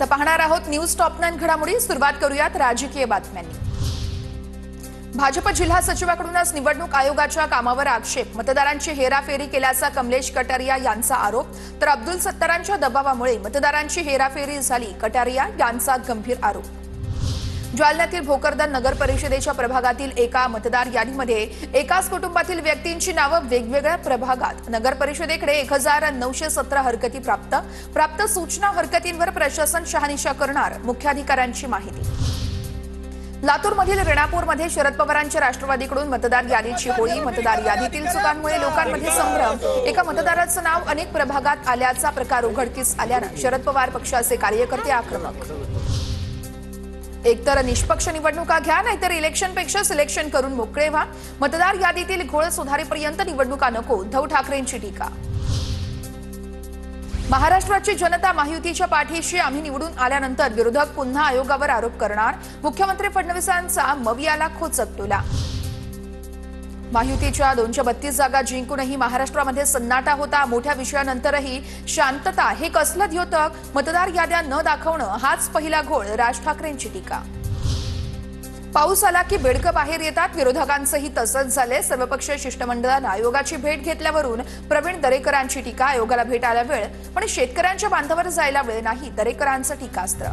आता पाहणार आहोत न्यूज टॉप 9 घडामोडी। सुरुवात करूयात राजकीय बातम्यांनी। भाजप जिल्हा सचिवाकडूनच निवडणूक आयोगाच्या कामावर आक्षेप। मतदारांची हेराफेरी केल्याचा कमलेश कटारिया यांचा आरोप। तर अब्दुल सत्तारांच्या दबावामुळे मतदारांची हेराफेरी झाली, कटारिया यांचा गंभीर आरोप। जालन्यातील भोकरदन नगर परिषदेच्या प्रभागातील एका मतदार यादीमध्ये एकाच कुटुंबातील व्यक्तींची नावे वेगवेगळ्या प्रभागात। नगर परिषदेकडे 1917 हरकती प्राप्त सूचना हरकतींवर प्रशासन शहानिशा करणार, मुख्याधिकाऱ्यांची माहिती। लातूरमधील रेणापूरमध्ये शरद पवारांच्या राष्ट्रवादीकडून मतदार यादीची होळी। मतदार यादीतील चुकांमुळे लोकांमध्ये संभ्रम। एका मतदाराचं नाव अनेक प्रभागात आल्याचा प्रकार उघडकीस आल्यानं शरद पवार पक्षाचे कार्यकर्ते आक्रमक। एकतर निष्पक्ष निवडणुका घ्या, नाहीतर इलेक्शनपेक्षा सिलेक्शन करून मोकळे व्हा। मतदार यादीतील घोळ सुधारेपर्यंत निवडणुका नको, उद्धव ठाकरेंची टीका। महाराष्ट्राची जनता महायुतीच्या पाठीशी, आम्ही निवडून आल्यानंतर विरोधक पुन्हा आयोगावर आरोप करणार, मुख्यमंत्री फडणवीसांचा मवियाला खोचक टोला। महायुतीच्या 232 जागा जिंकूनही महाराष्ट्रामध्ये सन्नाटा होता। मोठ्या विषयानंतरही शांतता, हे कसलं द्योतक? मतदार याद्या न दाखवणं हाच पहिला घोळ, राज ठाकरेंची टीका। पाऊस आला की बेडकं बाहेर येतात, विरोधकांचंही तसंच झालंय। सर्वपक्षीय शिष्टमंडळानं आयोगाची भेट घेतल्यावरून प्रवीण दरेकरांची टीका। आयोगाला भेट आल्या वेळ, पण शेतकऱ्यांच्या बांधावर जायला वेळ नाही, दरेकरांचं टीकास्त्र।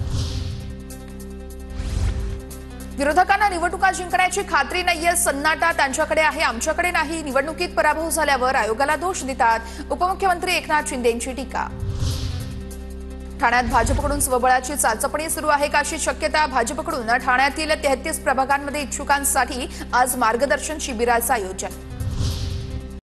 विरोधकांना निवडणुका जिंकण्याची खात्री नाहीये, सन्नाटा त्यांच्याकडे आहे, आमच्याकडे नाही। निवडणुकीत पराभव झाल्यावर आयोगाला दोष देतात, उपमुख्यमंत्री एकनाथ शिंदेंची टीका। ठाण्यात भाजपकडून स्वबळाची चाचपणी सुरू आहे का अशी शक्यता। भाजपकडून ठाण्यातील 33 प्रभागांमध्ये इच्छुकांसाठी आज मार्गदर्शन शिबिराचं आयोजन।